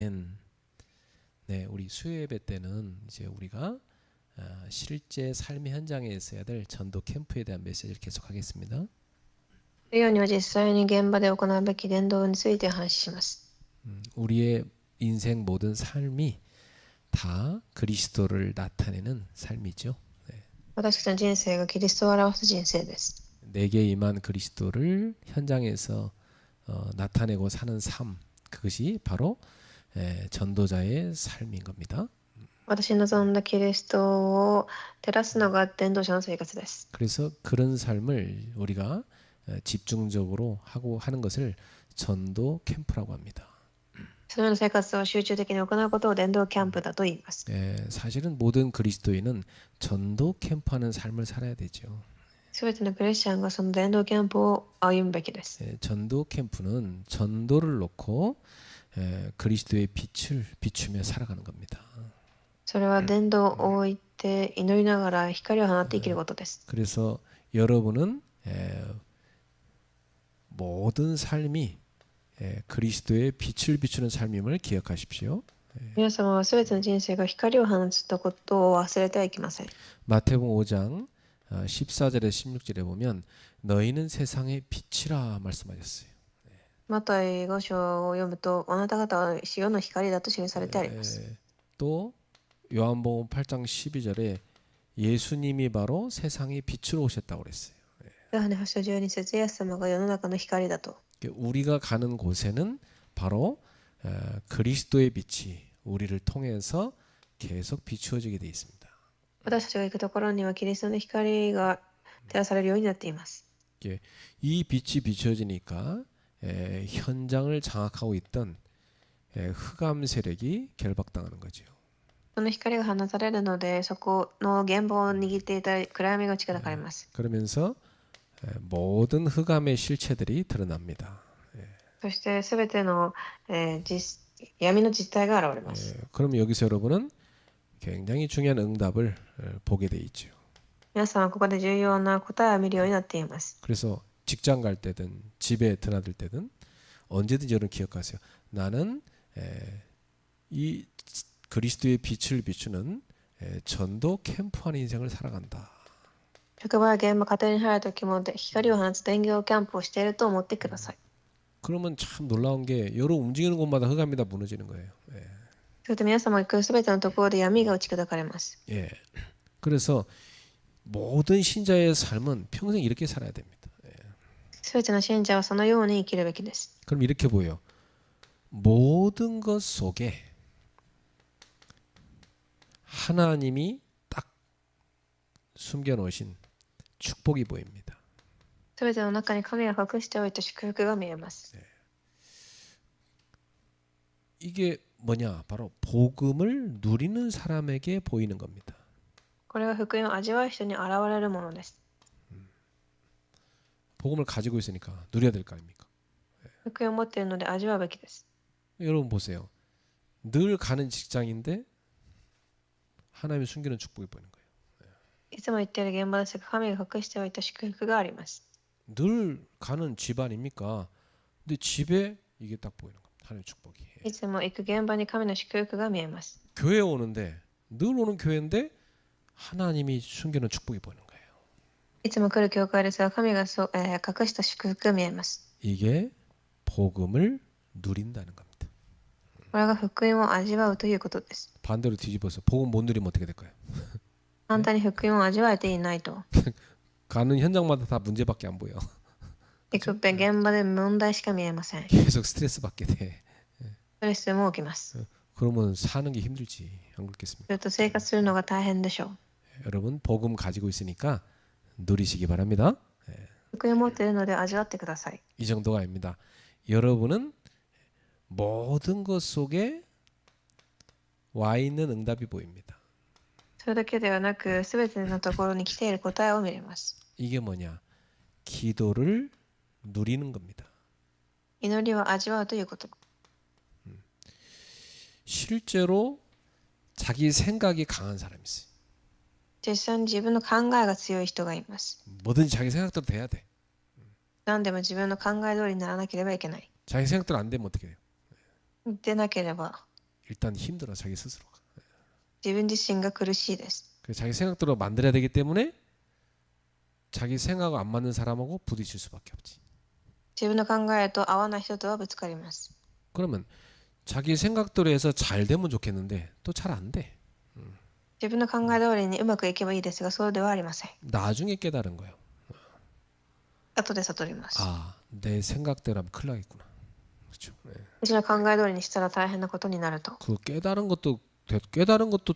네, 우리 수요 예배 때는 이제 우리가 실제 삶의 현장에 있어야 될 전도 캠프에 대한 메시지를 계속하겠습니다. 授業には実際に現場で行うべき伝道について話します。 우리의 인생 모든 삶이 다 그리스도를 나타내는 삶이죠. 私たちの人生がキリストを表す人生です。 내게 임한 그리스도를 현장에서 나타내고 사는 삶, 그것이 바로 전도자의 삶인 겁니다. 私に望んだキリストを照らすのが伝道者の生活です。 그래서 그런 삶을 우리가 집중적으로 하고 하는 것을 전도 캠프라고 합니다. そのような生活を集中的に行うことを伝道キャンプだと言います。 사실은 모든 그리스도인은 전도 캠프하는 삶을 살아야 되죠. すべてのクリスチャンがその伝道キャンプを歩むべきです。 전도 캠프는 전도를 놓고 그리스도의 빛을 비추며 살아가는 겁니다. それは伝道を置いて祈りながら光を放って生きることです。 그래서 여러분은 모든 삶이 그리스도의 빛을 비추는 삶임을 기억하십시오. 皆様はすべての人生が光を放つことを忘れてはいけません。 마태복음 5장 14절에 16절에 보면 너희는 세상의 빛이라 말씀하셨어요. マタイ5章を読むとあなた方は世の光だと記されてあります。 또 요한복음 8장 12절에 예수님이 바로 세상의 빛으로 오셨다고 그랬어요. ヨハネ8章12節イエス様が世の中の光だと。 우리가 가는 곳에는 바로 그리스도의 빛이 우리를 통해서 계속 비추어지게 되어 있습니다. 私たちが行くところにはキリストの光が照らされるようになっています。 이 빛이 비추어지니까 현장을 장악하고 있던 흑암 세력이 결박당하는 거죠. その光が放たれるので、そこの現場を握っていた暗闇が打ち砕かれます。 그러면서 모든 흑암의 실체들이 드러납니다. そしてすべての、闇の実態が現れます。 그럼 여기서 여러분은 굉장히 중요한 응답을 보게 돼 있죠. 皆さんはここで重要な答えを見るようになっています。 그래서 직장 갈 때든 집에 드나들 때든 언제든지 여러분 기억하세요. 나는 이 그리스도의 빛을 비추는 전도 캠프하는 인생을 살아간다. 職場や現場、家庭に入るときも光を放つ伝教キャンプをしていると思ってください。 그러면 참 놀라운 게 여러분 움직이는 곳마다 흑암이 다 무너지는 거예요. それと皆様が行くすべてのところで闇が打ち砕かれます。 그래서 모든 신자의 삶은 평생 이렇게 살아야 됩니다. すべての信者はそのように生きるべきです。 그럼 이렇게 보여. 모든 것 속에 하나님이 딱 숨겨놓으신 축복이 보입니다. すべての中に神が隠しておいた祝福が見えます。 이게 뭐냐? 바로 복음을 누리는 사람에게 보이는 겁니다. これは福音を味わう人に現れるものです。 복음을 가지고 있으니까 누려야 될 거 아닙니까? 福音を持っているので味わうべきです。 여러분 보세요. 늘 가는 직장인데 하나님이 숨기는 축복이 보이는 거예요. いつも行っている現場ですが神が隠しておいた祝福があります。 늘 가는 집 아닙니까? 근데 집에 이게 딱 보이는 겁니다. 하나님의 축복이. いつも行く現場に神の祝福が見えます。 교회 오는데 늘 오는 교회인데 하나님이 숨기는 축복이 보이는 거예요. いつも来る教会ですが神が隠した祝福が見えます。 이게 복음을 누린다는 겁니다. これが福音を味わうということです。 반대로 뒤집어서 복음 못 누리면 어떻게 될까요? 反対に福音を味わえていないと。 가는 현장마다 다 문제밖에 안 보여. 行く現場で問題しか見えません。 계속 스트레스 받게 돼. ストレスも起きます。 그러면 사는 게 힘들지. 안 そ 그렇겠습니까? れと生活するのが大変でしょう。 여러분 복음 가지고 있으니까 누리시기 바랍니다. 福音を持っているので味わってください。 이 정도가 아닙니다. 여러분은 모든 것 속에 와 있는 응답이 보입니다. それだけではなく、すべてのところに来ている答えを見れます。 이게 뭐냐? 기도를 누리는 겁니다. 祈りを味わうということ。 실제로 자기 생각이 강한 사람이 있어요. 実際に自分の考えが強い人がいます。 뭐든지 자기 생각대로 돼야 돼. 何でも自分の考え通りにならなければいけない。 자기 생각대로 안 되면 어떻게 돼요? でなければ 일단 힘들어 자기 스스로가. 自分自身が苦しいです。 그래서 자기 생각대로 만들어야 되기 때문에 자기 생각과 안 맞는 사람하고 부딪힐 수밖에 없지. 自分の考えと合わない人とはぶつかります。 그러면 자기 생각대로 해서 잘 되면 좋겠는데 또 잘 안 돼. 自分の考え通りにうまくいけばいいですが、そうではありません。 나중에 깨달은 거예요. 後で悟ります。 아, 내 생각대로 하면 큰일 나겠구나. 그렇죠. 예. 私の考え通りにしたら大変なことになると。 그 깨달은 것도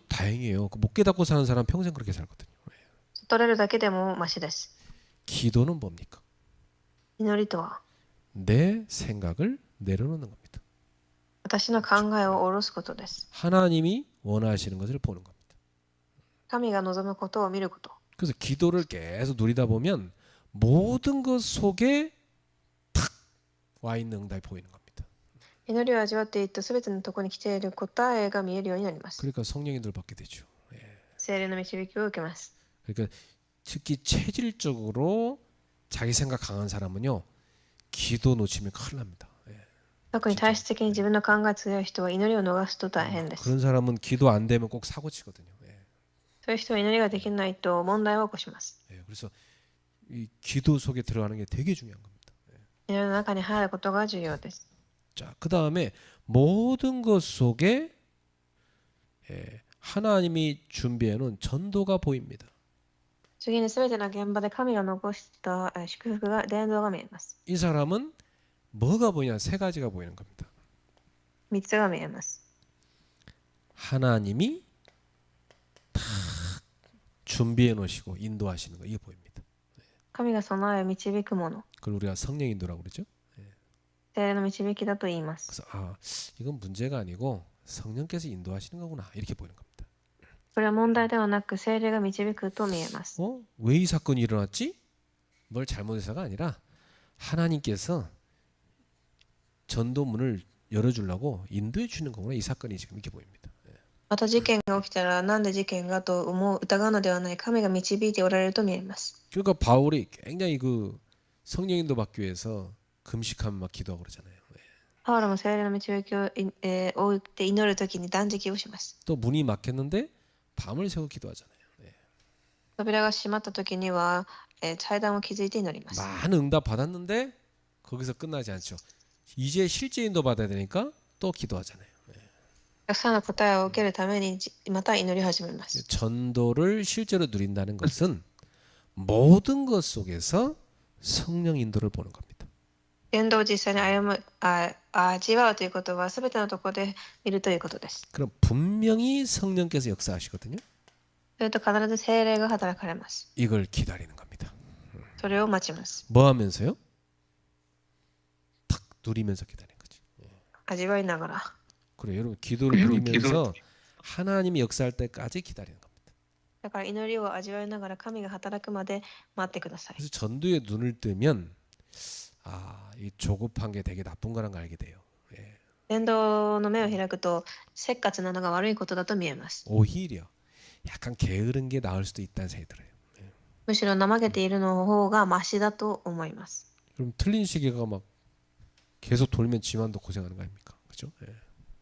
다행이에요. 못 깨닫고 사는 사람 평생 그렇게 살거든요. 예. 悟れるだけでもマシです。 기도는 뭡니까? 祈りとは、 내 생각을 내려놓는 겁니다. 私の考えを下ろすことです。 하나님이 원하시는 것을 보는 겁니다. 神が望むことを見ること。 그래서 기도를 계속 누리다 보면 모든 것 속에 탁 와 있는 응답이 보이는 겁니다. 祈りを味わっていったすべてのところに来ている答えが見えるようになります。 그러니까 성령님들 받게 되죠. 예. 聖霊の導きを受けます。 그러니까 특히 체질적으로 자기 생각 강한 사람은요 기도 놓치면 큰일 납니다. 예. 特に体質的に自分の考え強い人は祈りを逃すと大変です。 그런 사람은 기도 안 되면 꼭 사고 치거든요. 예. そういう人は祈りができないと問題を起こします。 예. 그래서 이 기도 속에 들어가는 게 되게 중요한 겁니다. 祈りの中に入ることが重要です。 자, 그 다음에 모든 것 속에 하나님이 준비해 놓은 전도가 보입니다. 次にすべての現場で神が残した祝福が、伝道が見えます。 이 사람은 뭐가 보이냐? 세 가지가 보이는 겁니다. 3つが見えます。 하나님이 다 준비해 놓으시고 인도하시는 거 이게 보입니다. 神が備え導くもの、 그걸 우리가 성령 인도라고 그러죠. 聖霊の導きだと言います。 그래서 아, 이건 문제가 아니고 성령께서 인도하시는 거구나 이렇게 보이는 겁니다. これは問題ではなく聖霊が導くと見えます。 왜 이 사건이 일어났지? 뭘 잘못해서가 아니라 하나님께서 전도문을 열어주려고 인도해 주는 거구나 이 사건이 지금 이렇게 보입니다. また事件が起きたらなんで事件がと思う疑うのではない神が導いておられると見えます。 그러니까 바울이 굉장히 그 성령 인도 받기 위해서 금식하면 막 기도하고 그러잖아요. パウロも聖霊の導きを追って祈るときに断食をします。 또 문이 막혔는데 밤을 새고 기도하잖아요. 扉が閉まったときには祭壇を築いて祈ります。 많은 응답 받았는데 거기서 끝나지 않죠. 이제 실제 인도 받아야 되니까 또 기도하잖아요. たくさんの答えを受けるためにまた祈り始めます。 전도를 실제로 누린다는 것은 모든 것 속에서 성령 인도를 보는 겁니다. 伝道を実際に味わうということは全てのところで見るということです。 그럼 분명히 성령께서 역사하시거든요. それと必ず聖霊が働かれます。 이걸 기다리는 겁니다. それを待ちます。 뭐 하면서요? 탁 누리면서 기다리는 거지. 味わいながら。 그래 여러분 기도를 누리면서 하나님이 역사할 때까지 기다리는 겁니다. だから祈りを味わいながら神が働くまで待ってください。 그래서 전도에 눈을 뜨면 이 조급한 게 되게 나쁜 거란 걸 알게 돼요. 伝道の目を開くとせっかちなのが悪いことだと見えます。 오히려 약간 게으른 게 나을 수도 있다는 생각이 들어요. むしろ怠けているの方がマシだと思います。 그럼 틀린 시계가 막 계속 돌면 지만도 고생하는 거 아닙니까? 그죠?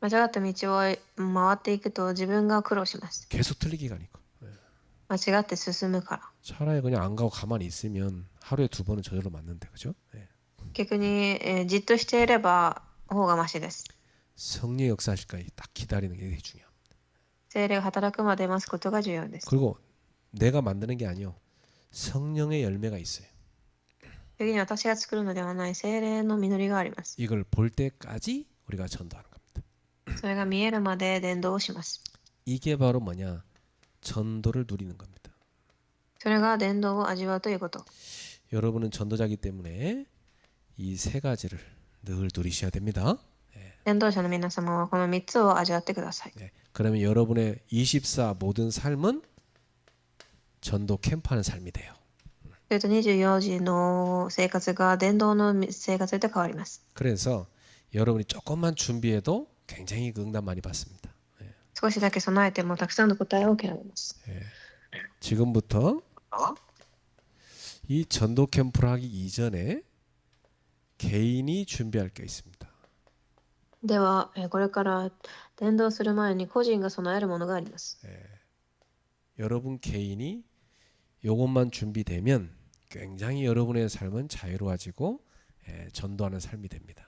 間違った道を回っていくと自分が苦労します。 계속 틀리게 가니까. 間違って進むから。 차라리 그냥 안 가고 가만히 있으면 하루에 2번은 저절로 맞는데 그죠? 逆に、じっとしていれば方がマシです。 성령 역사하실까지 딱 기다리는 게 되게 중요합니다. 聖霊が働くまで待つことが重要です。 그리고 내가 만드는 게 아니요. 성령의 열매가 있어요. 次に私が作るのではない聖霊の実りがあります。 이걸 볼 때까지 우리가 전도하는 겁니다. それが見えるまで伝道をします。 이게 바로 뭐냐? 전도를 누리는 겁니다. それが伝道を味わうということ。 여러분은 전도자이기 때문에 이 세 가지를 늘 누리셔야 됩니다. 伝道者の皆様はこの3つを味わってください。 그러면 여러분의 24 모든 삶은 전도 캠프하는 삶이 돼요. それと24時の生活が伝道の生活へと変わります。 그래서 여러분이 조금만 준비해도 굉장히 응답 많이 받습니다. 少しだけ備えてもたくさんの答えを受けられます。 지금부터 이 전도 캠프를 하기 이전에 개인이 준비할 게 있습니다. では、これから伝道する前に個人が備えるものがあります。 여러분 개인이 이것만 준비되면 굉장히 여러분의 삶은 자유로워지고 전도하는 삶이 됩니다.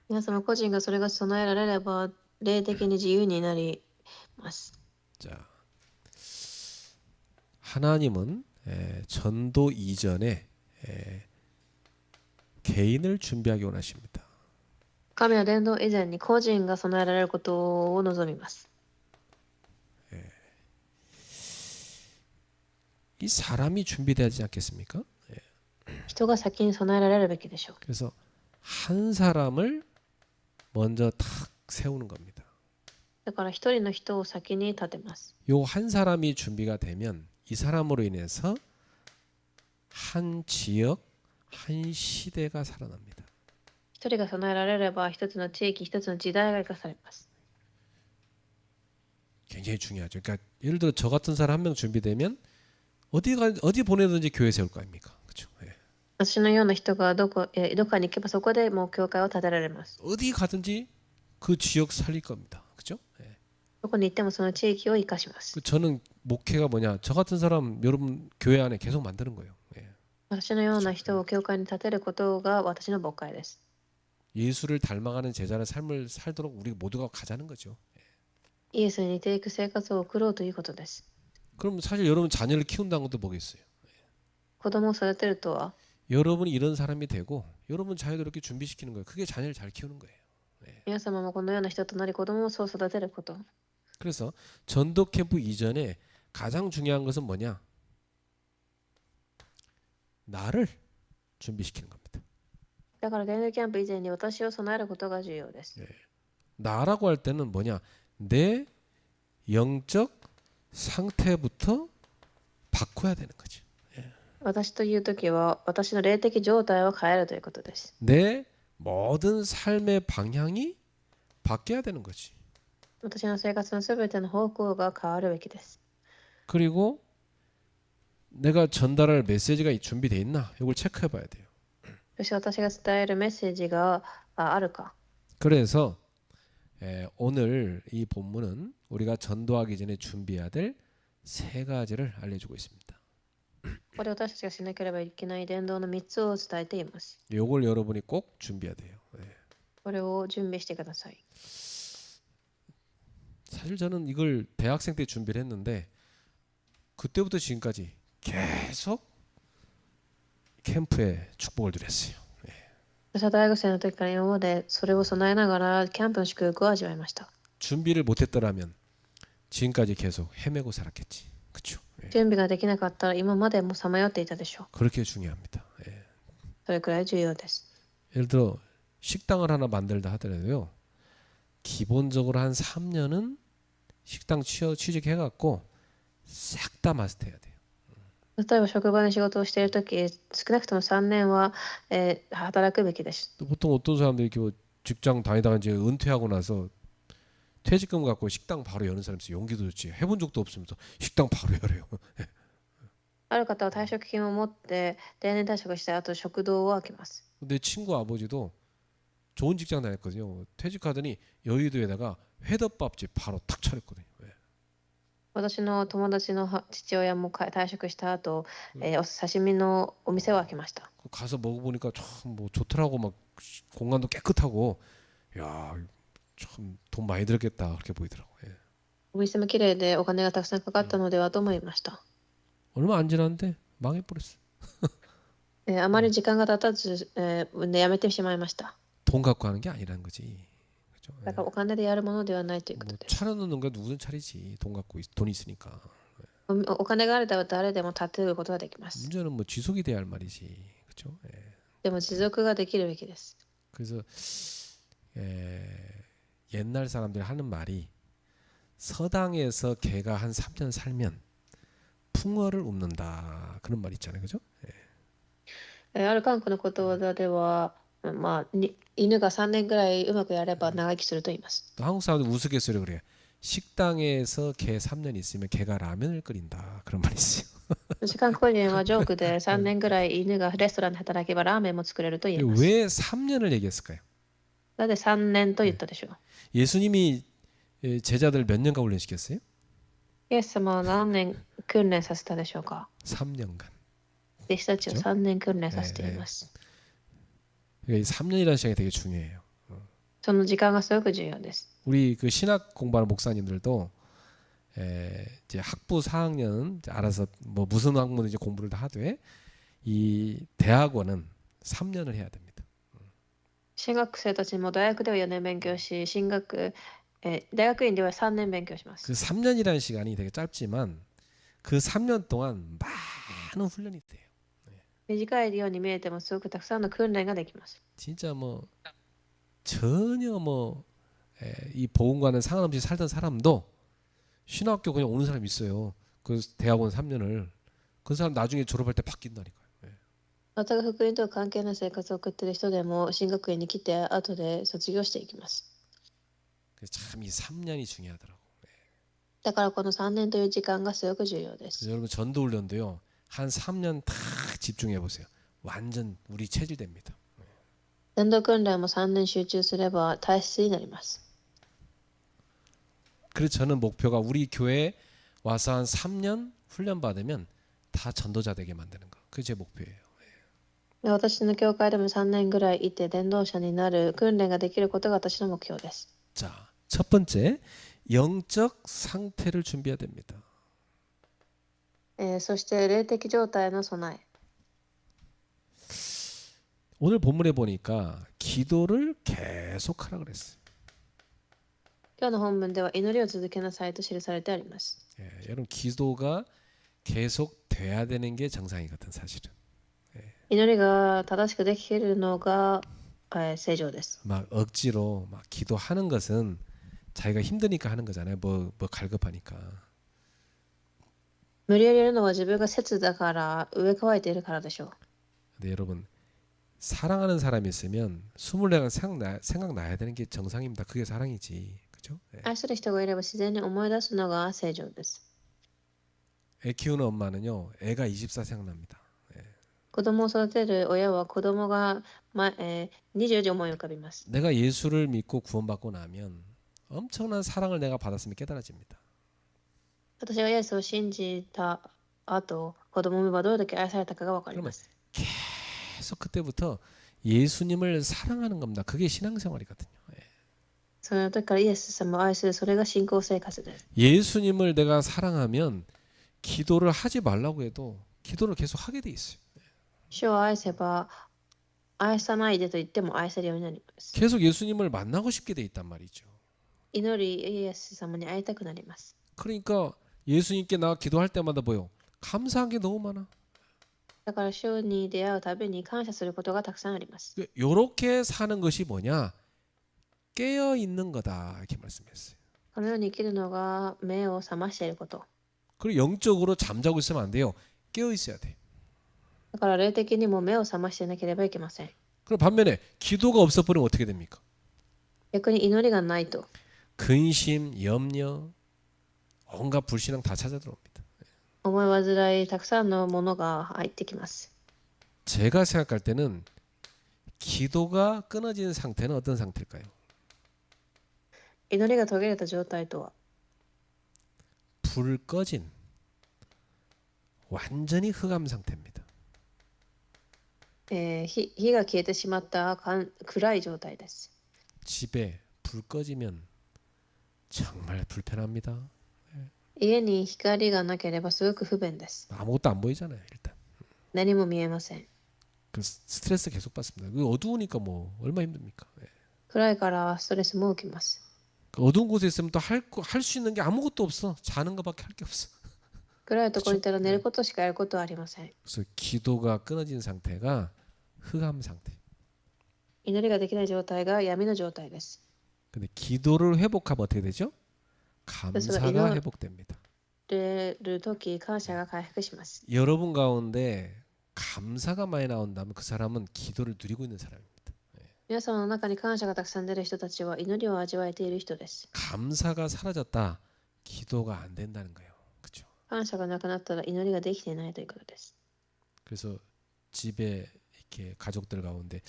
皆様個人がそれが備えられれば、霊的に自由になります。 자, 하나님은 전도 이전에 개인을 준비하기 원하십니다. 神は伝道以前に個人が備えられることを望みます。 이 사람이 준비되지 않겠습니까? 人が先に備えられるべきでしょう。 그래서 한 사람을 먼저 탁 세우는 겁니다. だから一人の人を先に立てます。 요 한 사람이 준비가 되면 이 사람으로 인해서 한 지역, 한 시대가 살아납니다. 一人が備えられれば、一つの地域、一つの時代が生かされます。 굉장히 중요하죠. 그러니까 예를 들어 저 같은 사람 한 명 준비되면 어디 보내든지 교회 세울 거 아닙니까? 그렇죠. 예. 私のような人がどこかに行けばそこでもう教会を建てられます。 어디 가든지 그 지역 살릴 겁니다. 그렇죠? 예. どこに行ってもその地域を生かします。 저는 목회가 뭐냐? 저 같은 사람 여러분 교회 안에 계속 만드는 거예요. 예. 私のような人を教会に立てることが私の牧会です。 예수를 닮아가는 제자의 삶을 살도록 우리 모두가 가자는 거죠. イエスに似ていく生活を送ろうということです。 그럼 사실 여러분 자녀를 키운다는 것도 뭐겠어요? 子供を育てるとは、 여러분이 이런 사람이 되고 여러분 자녀도 이렇게 준비시키는 거예요. 그게 자녀를 잘 키우는 거예요. 皆様もこのような人となり子供をそう育てること。 그래서 전도 캠프 이전에 가장 중요한 것은 뭐냐? 나를 준비시키는 겁니다. だから伝道キャンプ以前に私を備えることが重要です。 나라고 할 때는 뭐냐? 내 영적 상태부터 바꿔야 되는 거죠. 私という時は私の霊的状態を変えるということです。 내 모든 삶의 방향이 바뀌어야 되는 거지. 私の生活のすべての方向が変わるべきです。 그리고 내가 전달할 메시지가 준비되어 있나? 이걸 체크해 봐야 돼요. そして私が伝えるメッセージがあるか。 그래서 오늘 이 본문은 우리가 전도하기 전에 준비해야 될 세 가지를 알려주고 있습니다. ここで私たちがしなければいけない伝道の3つを伝えています。 이걸 여러분이 꼭 준비해야 돼요. これを準備してください。 사실 저는 이걸 대학생 때 준비를 했는데 그때부터 지금까지 계속 캠프에 축복을 드렸어요. 私は大学生の時から今までそれを備えながらキャンプの祝福を味わいました。 준비를 못했더라면 지금까지 계속 헤매고 살았겠지. 그렇죠? 準備ができなかったら今までもさまよっていたでしょう。 그렇게 중요합니다. それくらい重要です。 예를 들어 식당을 하나 만들다 하더라도요. 기본적으로 한 3년은 식당 취직해갖고 싹 다 마스터해야 돼요. 例えば職場で仕事をしているとき、少なくとも3年は、働くべきです。 또 보통 어떤 사람들이 이렇게 직장 다니다가 이제 은퇴하고 나서 퇴직금 갖고 식당 바로 여는 사람이 있어요. 용기도 좋지. 해본 적도 없으면서 식당 바로 열어요. ある方は退職金を持って定年退職した後食堂を開けます。 내 친구 아버지도 좋은 직장 다녔거든요. 퇴직하더니 여의도에다가 회덮밥집 바로 탁 차렸거든요. 私の友達の父親も退職した後、お刺身のお店を開けました。 가서 먹어보니까 참 뭐 좋더라고. 막 공간도 깨끗하고 야 참 돈 많이 들었겠다 그렇게 보이더라고. お店も綺麗でお金がたくさんかかったのではと思いました。 얼마 안 지났는데 망해버렸어. あまり時間が経たず、やめてしまいました。 돈 갖고 하는 게 아니라는 거지. 그렇죠? だからお金でやるものではないということです。 차려놓는 거 누구든 차리지. 돈 갖고 돈 있으니까. お金があれば誰でも立てることができます。 문제는 뭐 지속이 돼야 할 말이지. 그렇죠? でも持続ができるべきです。 그래서 옛날 사람들이 하는 말이 서당에서 개가 한 3년 살면 풍어를 읊는다 그런 말 있잖아요, 그죠? ある韓国のことわざでは、犬が3年ぐらいうまくやれば長生きすると言います。 또 한국 사람들 우스갯소리로 그래요. 식당에서 개 3년 있으면 개가 라면을 끓인다 그런 말이 있어요. 韓国人はジョークで3年ぐらい犬がレストランで働けばラーメンも作れると言います。 왜 3년을 얘기했을까요? だって3年と言ったでしょ。 예수님이 제자들 몇 년간 훈련시켰어요? イエス様は何年訓練させたでしょうか。 3년간. 弟子たちを 그렇죠? 3年訓練させています。 그러니까 이 3년이라는 시간이 되게 중요해요. その時間がすごく重要です。 우리 그 신학 공부하는 목사님들도 이제 학부 4학년 알아서 뭐 무슨 학문인지 공부를 다 하되 이 대학원은 3년을 해야 됩니다. 進学生たちも大学では4年勉強し、大学院では3年勉強します。 그 3년이라는 시간이 되게 짧지만 그 3년 동안 많은 훈련이 돼요. 短いように見えてもすごくたくさんの訓練ができます。 진짜 뭐 전혀 뭐 이 복음과는 상관없이 살던 사람도 신학교 그냥 오는 사람 있어요. 그 대학원 3년을 그 사람 나중에 졸업할 때 바뀐다니까요. 全く福音とは関係ない生活を送っている人でも進学院に来て後で卒業していきます。 참 이 3년이 중요하더라고. だからこの3年という時間がすごく重要です。 여러분 전도 훈련도요. 한 3년 딱 집중해 보세요. 완전 우리 체질됩니다. 伝道訓練も3年集中すれば体質になります。 그래서 저는 목표가 우리 교회에 와서 한 3년 훈련 받으면 다 전도자 되게 만드는 거. 그게 제 목표예요. で私の教会でも3年ぐらいいて伝道者になる訓練ができることが私の目標です。 자, 첫 번째 영적 상태를 준비해야 됩니다. そして霊的状態の備え。 오늘 본문에 보니까 기도를 계속 하라 그랬어요. 今日の本文では祈りを続けなさいと記されてあります。 여러분 기도가 계속 돼야 되는 게 정상이거든 사실은. 祈りが正しくできるのが、正常です。 막 억지로 막 기도하는 것은 자기가 힘드니까 하는 거잖아요. 뭐 갈급하니까. 無理やりやるのは自分が節だから上乾いているからでしょう。 근데 여러분 사랑하는 사람이 있으면 24시간 생각나야 되는 게 정상입니다. 그게 사랑이지. 그죠? 愛する人がいれば自然に思い出すのが正常です。 애 키우는 엄마는요. 애가 24 생각납니다. 子供を育てる親は子供が、24時思い浮かびます。 내가 예수를 믿고 구원받고 나면 엄청난 사랑을 내가 받았음이 깨달아집니다. 私がイエスを信じた後、子供はどれだけ愛されたかがわかります。 계속 그때부터 예수님을 사랑하는 겁니다. 그게 신앙생활이거든요. その時からイエス様を愛する、それが信仰生活です。 예수님을 내가 사랑하면 기도를 하지 말라고 해도 기도를 계속 하게 돼 있어요. 主を愛せば愛さないでと言っても愛せるようになります。 계속 예수님을 만나고 싶게 돼 있단 말이죠. 祈りイエス様に会いたくなります。 그러니까 예수님께 나 기도할 때마다 뭐요? 감사한 게 너무 많아. だから主に出会うたびに感謝することがたくさんあります。 요렇게 사는 것이 뭐냐? 깨어 있는 거다. 이렇게 말씀했어요. このように生きるのが目を覚ましていること。 그리고 영적으로 잠자고 있으면 안 돼요. 깨어 있어야 돼. だから霊的にも目を覚ましていなければいけません。 그리고 반면에 기도가 없어 버리면 어떻게 됩니까? 逆に祈りがないと 근심, 염려, 온갖 불신앙 다 찾아 들어옵니다. 思い煩い、たくさんのものが入ってきます。 제가 생각할 때는 기도가 끊어진 상태는 어떤 상태일까요? 祈りが途切れた状態とは、 불 꺼진 완전히 흑암 상태입니다. 火が消えてしまった暗い状態です。 집에 불 꺼지면 정말 불편합니다. 家に光がなければすごく不便です。 아무것도 안 보이잖아요. 일단 何も見えません。 그 스트레스 계속 받습니다. 그 어두우니까 뭐 얼마나 힘듭니까? 暗いからストレスも起きます。 그 어두운 곳에 있으면 또 할 수 있는 게 아무것도 없어. 자는 것밖에 할 게 없어. 暗いところにいたら寝ることしかやることはありません。 그래서 기도가 끊어진 상태가 흑암 상태. 祈りができない状態が闇の状態です。 근데 기도를 회복하면 어떻게 되죠? 감사가 회복됩니다. れるとき感謝が回復します。 여러분 가운데 감사가 많이 나온다면 그 사람은 기도를 누리고 있는 사람입니다. 皆様の中に感謝がたくさん出る人たちは祈りを味わえている人です。 감사가 사라졌다. 기도가 안 된다는 거예요. 그렇죠? 感謝がなくなったら祈りができていないということです。 그래서 집에 이렇게 가족들 가운데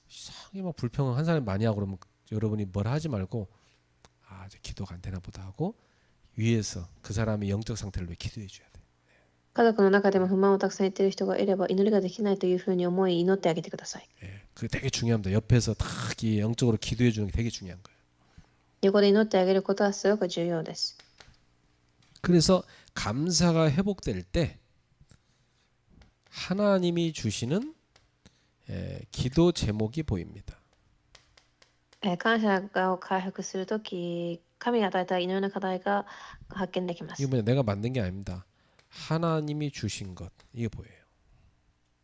이상하게 막 불평을 한 사람이 많이 하고 그러면 여러분이 뭘 하지 말고 저 기도가 안 되나 보다 하고 위에서 그 사람의 영적 상태를 위해 기도해 줘야 돼. 家族の中でも不満をたくさん言っている人がいれば祈りができないというふうに思い祈ってあげてください。 그게 되게 중요합니다. 옆에서 딱 영적으로 기도해 주는 게 되게 중요한 거예요. 横で祈ってあげることはすごく重要です。 그래서 감사가 회복될 때 하나님이 주시는 기도 제목이 보입니다. 感謝を回復するとき、神が与えた祈りの課題が発見できます。 이거 뭐냐 내가 만든 게 아닙니다. 하나님이 주신 것 이게 보여요.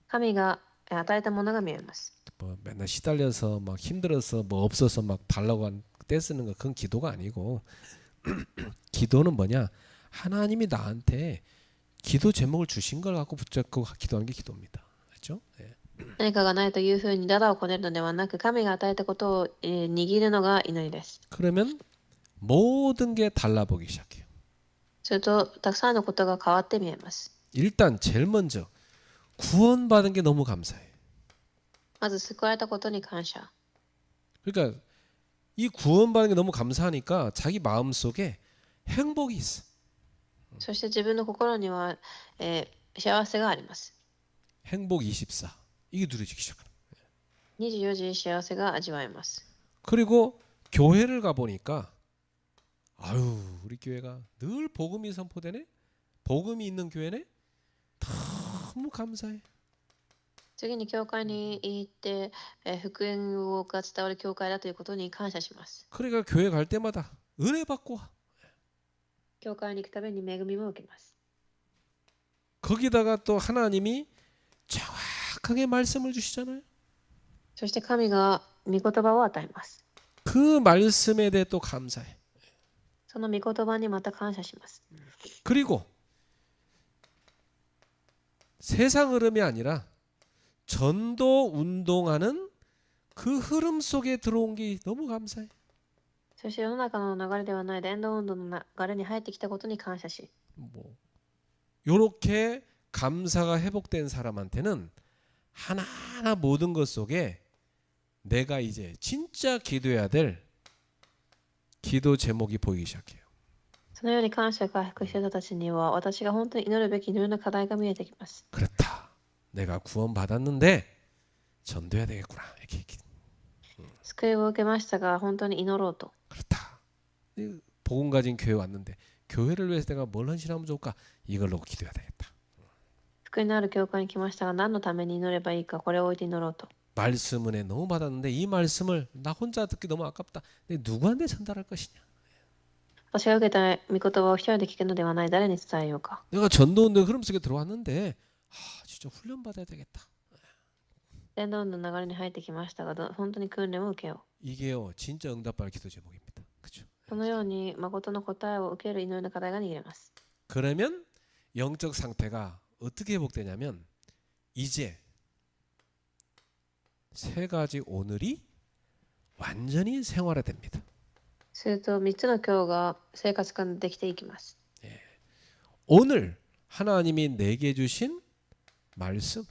神が与えたものが見えます。 뭐 맨날 시달려서 막 힘들어서 뭐 없어서 막 달라고 떼쓰는 거 그건 기도가 아니고 기도는 뭐냐 하나님이 나한테 기도 제목을 주신 걸 갖고 붙잡고 기도하는 게 기도입니다. 그렇죠? 何かがないというふうにダダをこねるのではなく、神が与えたことを握るのが祈りです。 그러면 모든 게 달라보기 시작해요. すると、たくさんのことが変わって見えます。 일단 제일 먼저 구원받은 게 너무 감사해. まず救われたことに感謝。 그러니까 이 구원받은 게 너무 감사하니까 자기 마음속에 행복이 있어. そして自分の心には、幸せがあります。 행복 24. 이게 누려지기 시작하는. 24時幸せが味わえます。 그리고 교회를 가 보니까 아유 우리 교회가 늘 복음이 선포되네. 복음이 있는 교회네. 너무 감사해. 次に教会に行って、福音が伝わる教会だということに感謝します。 그러니까 교회 갈 때마다 은혜 받고 와. 教会に行くたびに恵みも受けます。 거기다가 또 하나님이 정확하게 말씀을 주시잖아요. そして神が御言葉を与えます。 그 말씀에 대해 또 감사해. その御言葉にまた感謝します。 그리고 세상 흐름이 아니라 전도 운동하는 그 흐름 속에 들어온 게 너무 감사해. そして世の中の流れではない伝道運動の流れに入ってきたことに感謝し、 뭐 요렇게 감사가 회복된 사람한테는 하나하나 모든 것 속에 내가 이제 진짜 기도해야 될 기도 제목이 보이기 시작해요. そのように感謝が回復した人たちには、私が本当に祈るべき祈りの課題が見えてきます。 그렇다. 내가 구원받았는데 전도해야 되겠구나. 이렇게. 救いを受けましたが、本当に祈ろうと。 그렇다. 복음 가진 교회 왔는데 교회를 위해서 내가 뭘 헌신하면 좋을까? 이걸 놓고 기도해야 되겠다. 福音のある教会に来ましたが、何のために祈ればいいか、これを置いて祈ろうと。 말씀 은혜 너무 받았는데 이 말씀을 나 혼자 듣기 너무 아깝다. 근데 누구한테 전달할 것이냐? 私が受けた御言葉を一人で聞くのではない、誰に伝えようか。 내가 전도운동 흐름 속에 들어왔는데 진짜 훈련 받아야 되겠다. 伝道運動の流れに入ってきましたが、本当に訓練を受けよう。 이게요 진짜 응답받을 기도 제목입니다. 그렇죠? そのように誠の答えを受ける祈りの課題が握れます。 그러면 영적 상태가 어떻게 회복되냐면 이제 세 가지 오늘이 완전히 생활화됩니다. すると3つの今日が生活化できていきます。 오늘 하나님이 내게 주신 말씀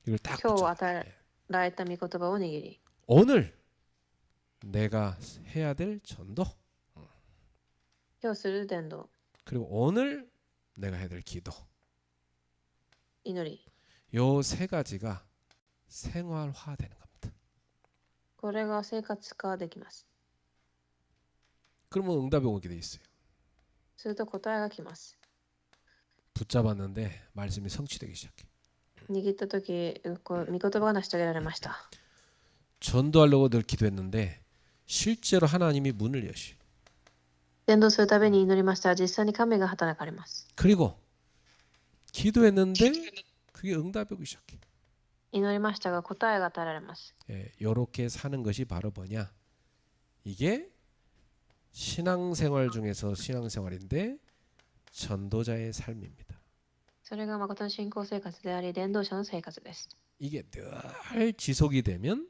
이걸 딱 今日 붙여. 与えられた御言葉を握り、 오늘 내가 해야 될 전도 今日する伝道、 그리고 오늘 내가 해야 될 기도祈り、 요 세 가지가 생활화되는 겁니다. これが生活化できます。 그러면 응답이 오게 돼 있어요. すると答えが来ます。 붙잡았는데 말씀이 성취되기 시작해. 握ったとき、御言葉が成し遂げられました。 전도하려고 늘 기도했는데 실제로 하나님이 문을 여시. 伝道するために祈りましたが、実際に神が働かれます。 그리고 기도했는데 그게 응답이 오기 시작해. 祈りましたが、答えが与えられます。 이렇게 사는 것이 바로 뭐냐? 이게 신앙생활 중에서 신앙생활인데 전도자의 삶입니다. それが誠の信仰生活であり、伝道者の生活です。 이게 늘 지속이 되면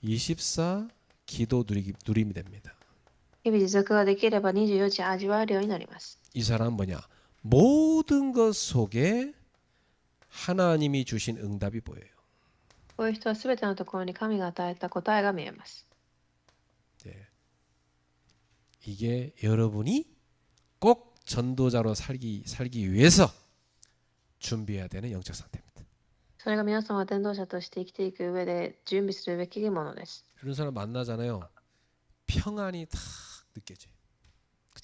24 기도 누림이 됩니다. 日々持続ができれば24時味わえるようになります。 이 사람은 뭐냐? 모든 것 속에 하나님이 주신 응답이 보여요. こういう人はすべてのところに神が与えた答えが見えます。 예. 이게 여러분이 꼭 전도자로 살기 위해서 준비해야 되는 영적 상태입니다. それが皆様は伝道者として生きていく上で準備するべきものです。 이런 사람 만나잖아요. 평안이 탁 느껴져요.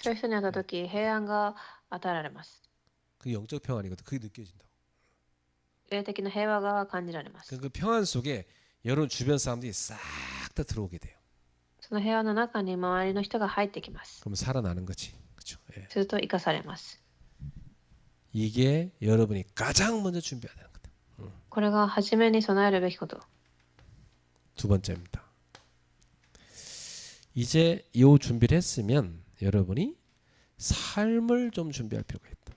そういう人に会ったとき、平安が与えられます。 그 영적 평안이거든. 그게 느껴진다고. 霊的な平和が感じられます。 그 평안 속에 여러분 주변 사람들이 싹 다 들어오게 돼요. その平和の中に周りの人が入ってきます。 그럼 살아나는 거지. 그렇죠? 예. すると生かされます。 이게 여러분이 가장 먼저 준비해야 되는 거다. これが初めに備えるべきこと。 두 번째입니다. 이제 이 준비를 했으면 여러분이 삶을 좀 준비할 필요가 있다.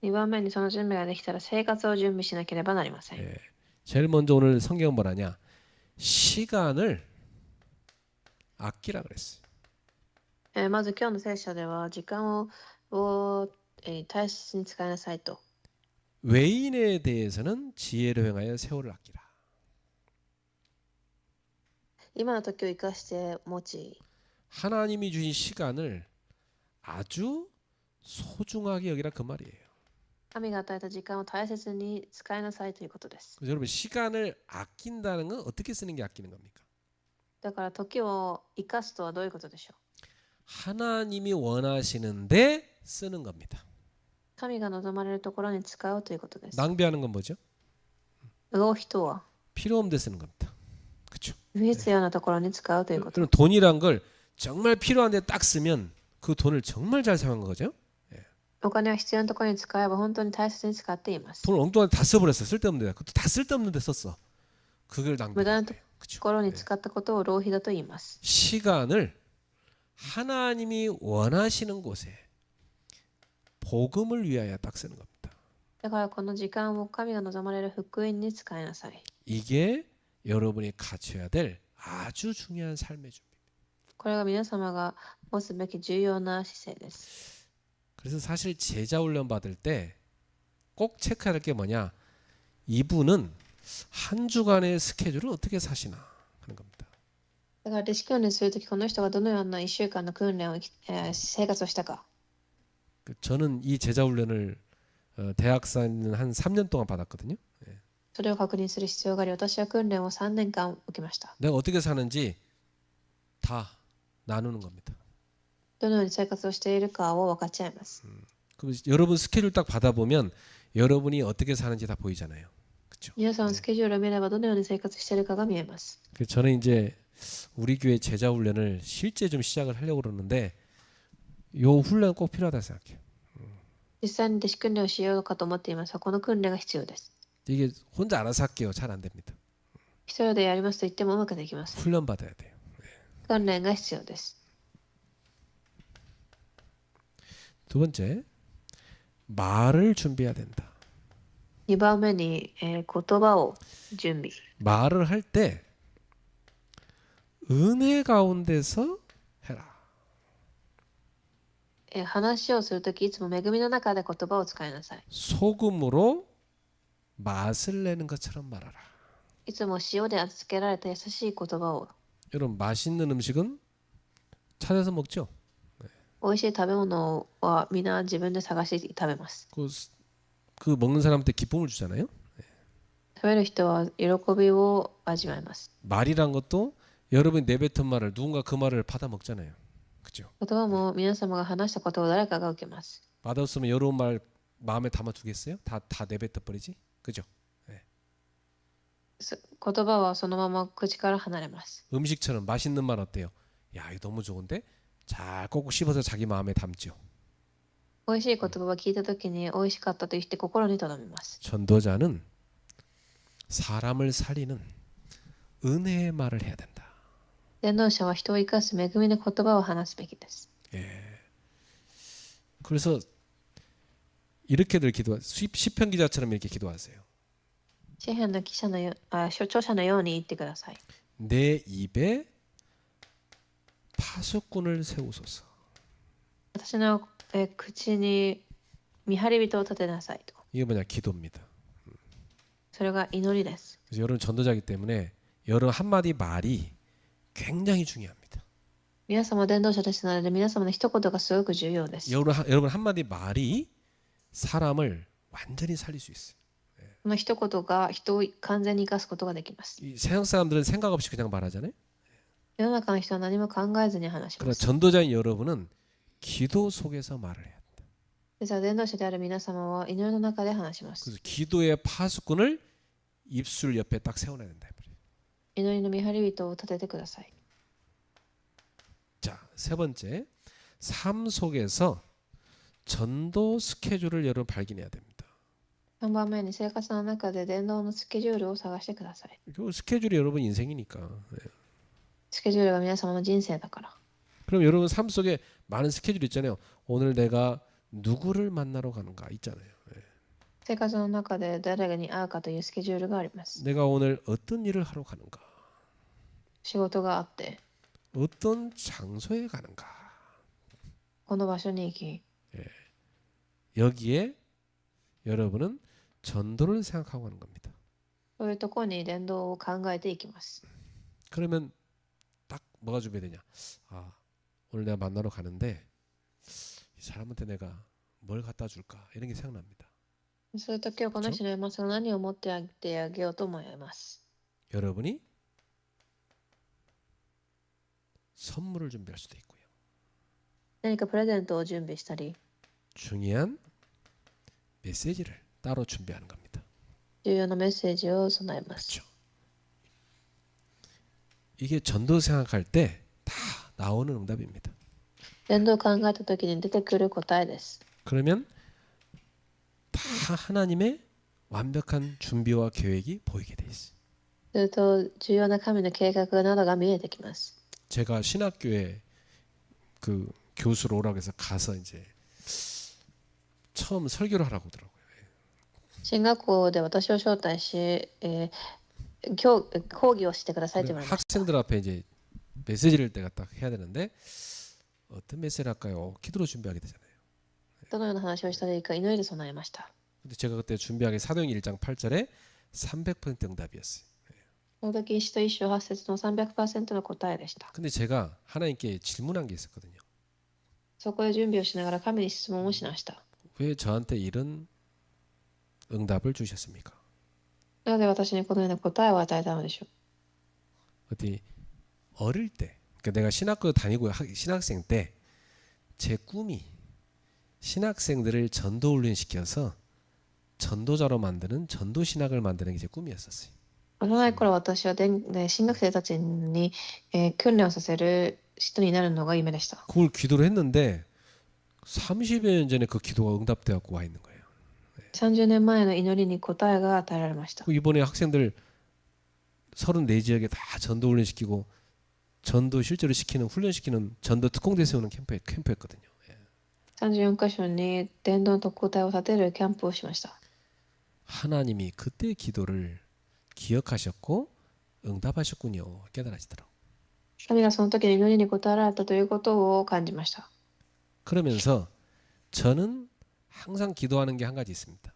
2番目にその準備ができたら生活を準備しなければなりません。 예. 제일 먼저 오늘 성경은 뭐라냐? 시간을 아끼라 그랬어요. まず今日の聖書では時間を大切に使いなさいと。 외인에 대해서는 지혜로 행하여 세월을 아끼라. 今の時を生かして持ち、 하나님이 주신 시간을 아주 소중하게 여기라 그 말이에요. 神が与えた時間を大切に使いなさいということです。 그래서 여러분 시간을 아낀다는 건 어떻게 쓰는 게 아끼는 겁니까? だから時を生かすとはどういうことでしょう。 하나님이 원하시는데 쓰는 겁니다. 神が望まれるところに使うということです。 낭비하는 건 뭐죠? 動く人は 필요 없는 데 쓰는 겁니다. 그렇죠? 不必要なところに使うということ。 그럼 돈이란 걸 정말 필요한 데 딱 쓰면 그 돈을 정말 잘 사용한 거죠. お金は必要なところに使えば本当に大切に使っています。 돈을 엉뚱한데 다 써버렸어. 쓸데없는 데. 그것도 다 쓸데없는 데 썼어. 그걸 無駄 낭비하는 なと 거예요. 그렇죠? ころに使ったことを浪費だと言います。 시간을 하나님이 원하시는 곳에 복음을 위하여 딱 쓰는 겁니다. だからこの時間を神が望まれる福音に使いなさい。 이게 여러분이 갖춰야 될 아주 중요한 삶의 준비. これが皆様が持つべき重要な姿勢です。 그래서 사실 제자 훈련 받을 때 꼭 체크해야 할 게 뭐냐? 이분은 한 주간의 스케줄을 어떻게 사시나 하는 겁니다. だから弟子訓練するとき、この人がどのような1週間の訓練を生活をしたか。 저는 이 제자 훈련을 대학생 한 3년 동안 받았거든요. それを確認する必要があり、私は訓練を3年間受けました。 내가 어떻게 사는지 다 나누는 겁니다. どのように生活をしているかを分かち合います。 그럼 여러분 스케줄 딱 받아보면 여러분이 어떻게 사는지 다 보이잖아요. 그렇죠? 皆さんのスケジュールを見ればどのように生活しているかが見えます。 그래서 저는 이제 우리 교회 제자 훈련을 실제 좀 시작을 하려고 그러는데 요 훈련 꼭 필요하다 생각해요. 実際に弟子訓練をしようかと思っていますが、この訓練が必要です。 이게 혼자 알아서 할게요. 잘 안 됩니다. 一人でやりますと言ってもうまくできません。 훈련 받아야 돼요. 訓練が必要です。 두 번째, 말을 준비해야 된다. 2番目に、言葉を準備。 말을 할 때 은혜 가운데서 해라. 話をするとき、いつも恵みの中で言葉を使いなさい。 소금으로 맛을 내는 것처럼 말하라. いつも塩で味付けられた優しい言葉を。 여러분 맛있는 음식은 찾아서 먹죠. 美味しい食べ物はみんな自分で探して食べます。 그 먹는 사람한테 기쁨을 주잖아요. 食べる人は喜びを味わいます。 말이란 것도 여러분이 내뱉은 말을 누군가 그 말을 받아 먹잖아요. 그죠? 言葉も皆様が話したことを誰かが受けます。 맛없으면 여러분 말 마음에 담아 두겠어요? 다 내뱉어 버리지? 그죠? 言葉はそのまま口から離れます。 음식처럼 맛있는 말 어때요? 야, 이거 너무 좋은데? 잘 꼭꼭 씹어서 자기 마음에 담죠. 美味しい言葉を聞いたときに美味しかったと言って心に留めます。 전도자는 사람을 살리는 은혜의 말을 해야 된다. 伝道者は人を生かす恵みの言葉を話すべきです。 그래서 이렇게들 기도하 시편 기자처럼 이렇게 기도하세요. 詩篇の記者の著者のように言ってください。 내 입에 파수꾼을 세우소서. 私の口に見張り人を立てなさいと。 이게 뭐냐? 기도입니다. それが祈りです。 그래서 여러분 전도자이기 때문에 여러분 한마디 말이 굉장히 중요합니다. 皆様伝道者ですので、皆様の一言がすごく重要です。 여러분 한마디 말이 사람을 완전히 살릴 수 있어요. この一言が人を完全に生かすことができます。 이 세상 사람들은 생각 없이 그냥 말하잖아요. 世の中の人は何も考えずに話しま 그러나 す。 전도자인 여러분은 기도 속에서 말을 해야 된다. ですから伝道者である皆様は祈りの中で話します。 그래서 기도의 파수꾼을 입술 옆에 딱 세워놔야 된다. 祈りの見張り人を立ててください。 자, 세 번째, 삶 속에서 전도 스케줄을 여러분 발견해야 됩니다. 3番目に生活の中で伝道のスケジュールを探してください。 그 스케줄이 여러분 인생이니까. スケジュールが皆様の人生だから。 그럼 여러분 삶 속에 많은 스케줄이 있잖아요. 오늘 내가 누구를 만나러 가는가 있잖아요. 生活の中で誰に会うかというスケジュールがあります。 내가 오늘 어떤 일을 하러 가는가, 仕事があって、 어떤 장소에 가는가. この場所に行き、 여기에 여러분은 전도를 생각하고 가는 겁니다. そういうところに伝道を考えていきます。 그러면 딱 뭐가 준비되냐? 아, 오늘 내가 만나러 가는데 이 사람한테 내가 뭘 갖다 줄까? 이런 게 생각납니다. そういう時はこの人に今更何を持ってあげようと思います。 여러분이 선물을 준비할 수도 있고요. 何かプレゼントを準備したり、 중요한 메시지를 따로 준비하는 겁니다. 重要なメッセージを備えます。 그렇죠. 이게 전도 생각할 때 다 나오는 응답입니다. 伝道を考えた時に出てくる答えです。 그러면 다 하나님의 완벽한 준비와 계획이 보이게 돼 있어요. すると重要な神の計画などが見えてきます。 제가 신학교에 그 교수로 오라고 해서 가서 이제 처음 설교를 하라고 하더라고요. 進学校で私を招待し、講義をしてくださいと言われました。 학생들 앞에 이제 메시지를 내가 딱 해야 되는데 어떤 메시지를 할까요? 기도로 준비하게 되잖아요. どのような話をしたらいいか祈りで備えました。 근데 제가 그때 준비한 게 사도행전 1장 8절에 300% 응답이었어요. その時使徒一章8節の 300% の答えでした。 근데 제가 하나님께 질문한 게 있었거든요. そこで準備をしながら神に質問をしました。 왜 저한테 이런 응답을 주셨습니까? なぜ私にこのような答えを与えたのでしょう。 어디 어릴 때, 그러니까 내가 신학교 다니고 신학생 때 제 꿈이 신학생들을 전도 훈련시켜서 전도자로 만드는 전도 신학을 만드는 게 제 꿈이었었어요. 幼い頃私は新学生たちに、訓練をさせる人になるのが夢でした。 그걸 기도를 했는데 30여 년 전에 그 기도가 응답돼 갖고 와 있는 거예요. 30年前の祈りに答えが与えられました。 이번에 학생들 34지역에 다 전도 훈련시키고 전도 실제로 시키는 훈련시키는 전도 특공대 세우는 캠프였거든요. 34カ所に伝道特攻隊を立てるキャンプをしました。 하나님이 그때 기도를 기억하셨고 응답하셨군요. 깨달아지더라고. 神がその時の祈りに答えられたということを感じました。 그러면서 저는 항상 기도하는 게 한 가지 있습니다.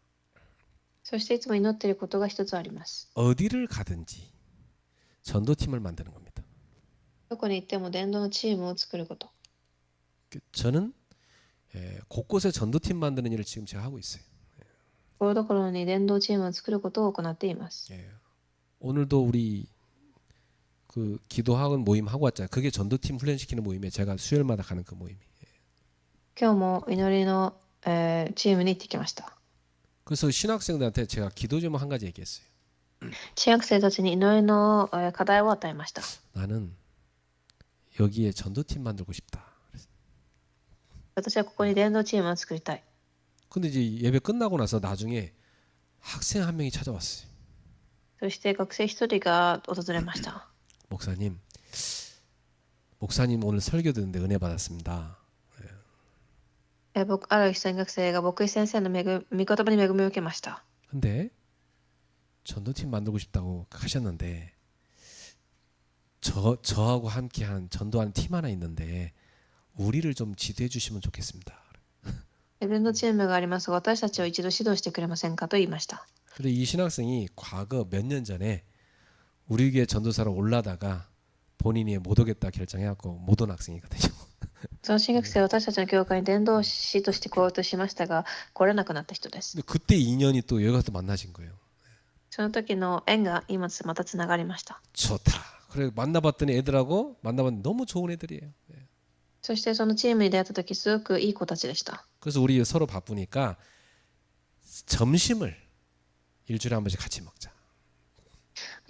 そしていつも祈っていることが一つあります。 어디를 가든지 전도팀을 만드는 겁니다. どこに行っても伝道のチームを作ること。 저는 곳곳에 전도팀 만드는 일을 지금 제가 하고 있어요. ところどころに伝道チームを作ることを行っています。 오늘도 우리 그 기도학원 모임 하고 왔잖아요. 그게 전도팀 훈련시키는 모임에 제가 수요일마다 가는 그 모임이. 今日も祈りの、チームに行ってきました。 그래서 신학생들한테 제가 기도 제목 한 가지 얘기했어요. 新学生たちに祈りの、課題を与えました。 나는 여기에 전도팀 만들고 싶다. 私はここに伝道チームを作りたい。 근데 이제 예배 끝나고 나서 나중에 학생 한 명이 찾아왔어요. そして学生一人が訪れました。 목사님 오늘 설교 듣는데 은혜 받았습니다. ある新学生が牧師先生の御言葉に恵みを受けました。 근데 전도팀 만들고 싶다고 하셨는데 저하고 함께한 전도하는 팀 하나 있는데 우리를 좀 지도해 주시면 좋겠습니다. 伝道チームがありますが、私たちを一度指導してくれませんかと言いました。 그런데 이 신학생이 과거 몇 년 전에 우리 교회 전도사로 올라다가 본인이 못 오겠다 결정해갖고 못 온 학생이거든요. その進学生は私たちの教会に伝道師として来ようとしましたが、来れなくなった人です。 근데 그때 인연이 또 여기 가서 또 만나신 거예요. その時の縁が今またつながりました。 좋다. 그래 만나봤더니 애들하고 만나봤는데 너무 좋은 애들이에요. そしてそのチームに出会った時すごくいい子たちでした。 그래서 우리 서로 바쁘니까 점심을 일주일에 한 번씩 같이 먹자.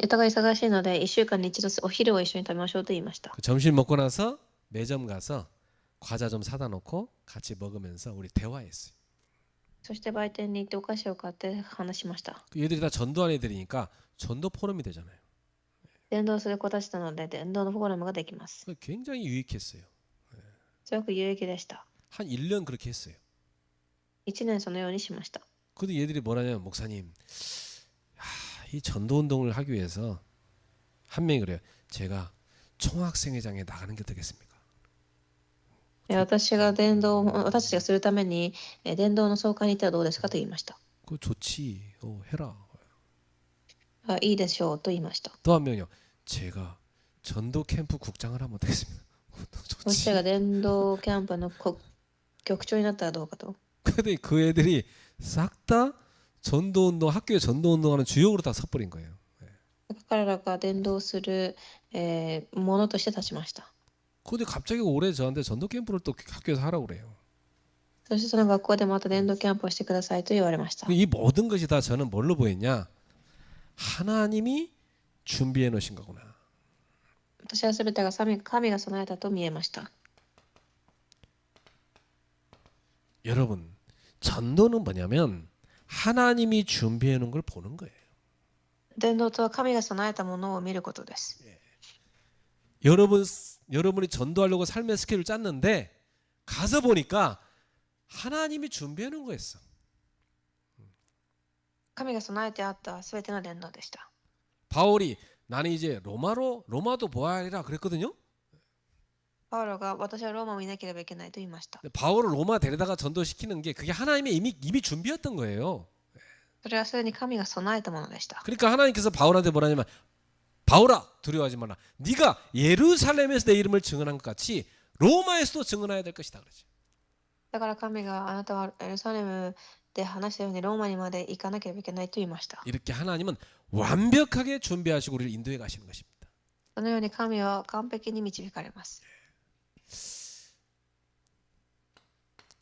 お互い忙しいので1週間に一度お昼を一緒に食べましょうと言いました。 그 점심 먹고 나서 매점 가서 과자 좀 사다 놓고 같이 먹으면서 우리 대화했어요. そして売店に行ってお菓子を買って話しました。 그 얘들이 다 전도한 애들이니까 전도 포럼이 되잖아요. 伝道する子たちなので伝道のフォーラムができます。 굉장히 유익했어요. すごく有益でした。 한 1년 그렇게 했어요. 1年そのようにしました。 근데 얘들이 뭐라냐면 목사님 이 전도 운동을 하기 위해서 한 명이 그래요. 제가 총학생회장에 나가는 게 어떻겠습니까? 私たちがするために伝道の総会に行ったらどうですかと言いました。 그거 좋지. 해라. いいでしょうと言いました。 또 한 명이요. 제가 전도 캠프 국장을 하면 어떻겠습니까? 私が伝道キャンプの局長になったらどうかと。 근데 그 애들이 싹 다 전도 운동 학교에 전도 운동하는 주역으로 다 서버린 거예요. 彼らが伝道するものとして立ちました。 근데 갑자기 올해 저한테 전도 캠프를 또 학교에서 하라고 그래요. そしてその学校でまた伝道キャンプをしてくださいと言われました。 이 모든 것이 다 저는 뭘로 보였냐? 하나님이 준비해 놓으신 거구나. 私は全てが神が備えたと見えました。 여러분, 전도는 뭐냐면 하나님이 준비해 놓은 걸 보는 거예요. 伝道とは神が備えたものを見ることです。 여러분이 전도하려고 삶의 스케줄을 짰는데 가서 보니까 하나님이 준비해 놓은 거였어. 神が備えてあった全ての伝道でした。 바울이 나는 이제 로마도 보아야 하리라 그랬거든요. パウロが私はローマを見なければいけないと言いました。 바울을 로마 데려다가 전도시키는 게 그게 하나님의 이미 준비였던 거예요. それはすでに神が備えたものでした。 그러니까 하나님께서 바울한테 뭐라냐면 바울아 두려워하지 마라. 네가 예루살렘에서 내 이름을 증언한 것 같이 로마에서도 증언해야 될 것이다 그러죠. だから神があなたはエルサレムで話したようにローマにまで行かなければいけないと言いました。 이렇게 하나님은 완벽하게 준비하시고 우리를 인도해 가시는 것입니다. そのように神は完璧に導かれます。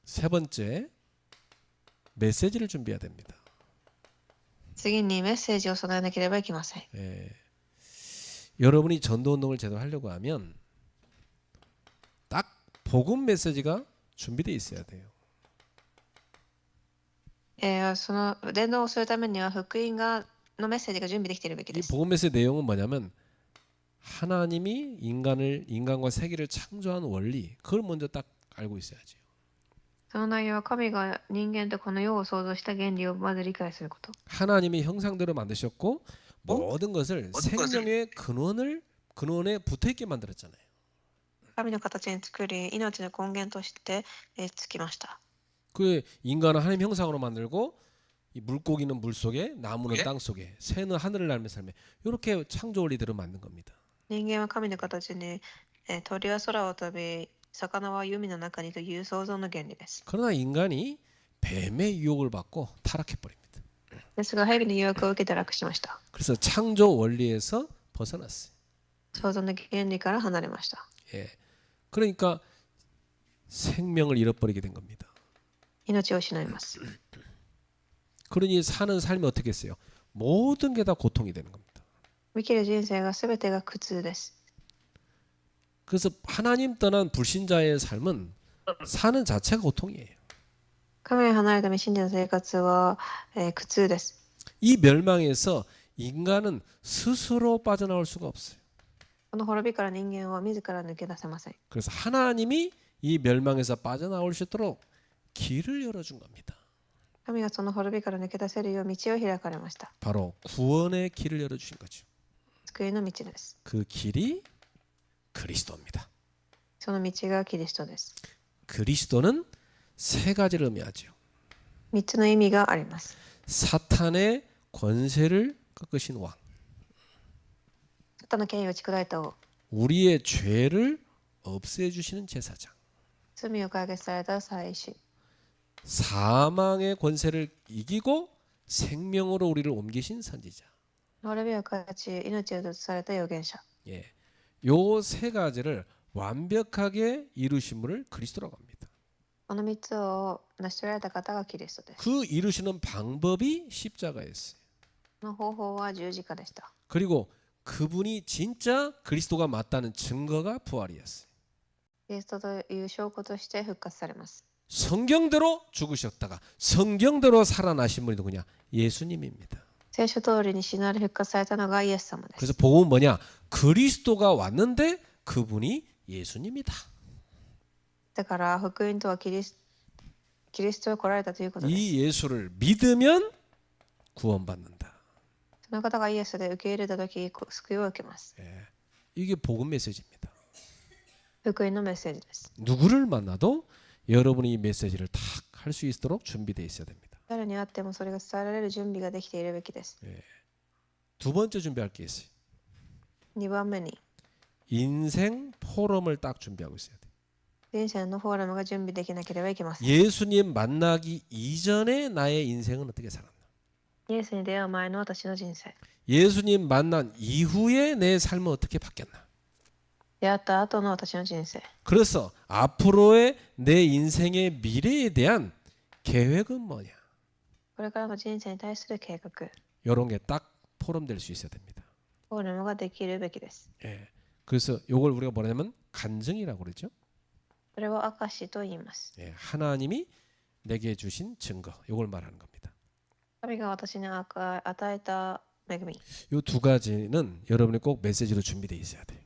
세 번째, 메시지를 준비해야 됩니다. 次にメッセージを備えなければいけません。 여러분이 전도 운동을 제대로 하려고 하면 딱 복음 메시지가 준비되어 있어야 돼요. その伝道をするためには福音のメッセージが準備できているべきで 이 す。 복음 메시지 내용은 뭐냐면 하나님이 인간과 세계를 창조한 원리 그걸 먼저 딱 알고 있어야죠. その内容は神が人間とこの世を創造した原理をまず理解すること。 하나님의 형상대로 만드셨고 모든 것을 생명의 근원에 붙어 있게 만들었잖아요. 神の形に作り、命の根源としてつきました。 그 인간은 하나님 형상으로 만들고 이 물고기는 물 속에, 나무는 땅 속에, 새는 하늘을 날며 살며 이렇게 창조 원리대로 만든 겁니다. 人間は神の形に、鳥は空を飛び、魚は海の中にという創造の原理です。 그러나 인간이 뱀의 유혹을 받고 타락해 버립니다. ですが、蛇の誘惑を受けて落しました。 그래서 창조 원리에서 벗어났어요. 創造の原理から離れました。 그러니까 생명을 잃어버리게 된 겁니다. 命を失います。 그러니 사는 삶이 어떻게 했어요? 모든 게 다 고통이 되는 겁니다. 生きる人生が全てが苦痛です。 그래서 하나님 떠난 불신자의 삶은 사는 자체가 고통이에요. 神を離れた未信者の生活は、苦痛です。 이 멸망에서 인간은 스스로 빠져나올 수가 없어요. この滅びから人間は自ら抜け出せません。 그래서 하나님이 이 멸망에서 빠져나올 수 있도록 길을 열어준 겁니다. 神がその滅びから抜け出せるよう道を開かれました。 바로 구원의 길을 열어주신 거죠. 救いの道です。 그 길이 그리스도입니다. その道がキリストです。 그리스도는 세 가지를 의미하죠. 3つの意味があります。 사탄의 권세를 꺾으신 왕, サタンの権威を打ち砕いた王、 우리의 죄를 없애주시는 제사장, 罪を解決された祭司、 사망의 권세를 이기고 생명으로 우리를 옮기신 선지자. 滅びを勝ち命を移された預言者。 예, 요 세 가지를 완벽하게 이루신 분을 그리스도라고 합니다. この3つを成し遂げられた方がキリストです。 그 이루시는 방법이 십자가였어요. その方法は十字架でした。 그리고 그분이 진짜 그리스도가 맞다는 증거가 부활이었어요. キリストという証拠として復活されます。 성경대로 죽으셨다가 성경대로 살아나신 분이 누구냐? 예수님입니다. 聖書通りに死なれ復活されたのがイエス様です。 그래서 복음은 뭐냐? 그리스도가 왔는데 그분이 예수님이다. だから福音とはキリストが来られたということです。 이 예수를 믿으면 구원받는다. その方がイエスで受け入れたとき救いを受けます。 예, 이게 복음 메시지입니다. 福音のメッセージです。 누구를 만나도 여러분이 이 메시지를 딱 할 수 있도록 준비되어 있어야 됩니다. 誰に会ってもそれが伝えられる準備ができているべきです。 두 번째 준비할 게 있어요. 2番目に、 인생 포럼을 딱 준비하고 있어야 돼요. 人生のフォーラムが準備できなければいけません。 예수님 만나기 이전에 나의 인생은 어떻게 살았나? イエスに出会う前の私の人生、 예수님 만난 이후에 내 삶은 어떻게 바뀌었나? 出会った後の私の人生、 그래서 앞으로의 내 인생의 미래에 대한 계획은 뭐냐? これからの人生に対する計画、 이런 게 딱 포럼될 수 있어야 됩니다. フォーラムができるべきです。 예. 그래서 이걸 우리가 뭐냐면 간증이라고 그러죠. それを証と言います。 예. 하나님이 내게 주신 증거, 이걸 말하는 겁니다. 神が私に与えた恵み、 이 두 가지는 여러분이 꼭 메시지로 준비되어 있어야 돼요.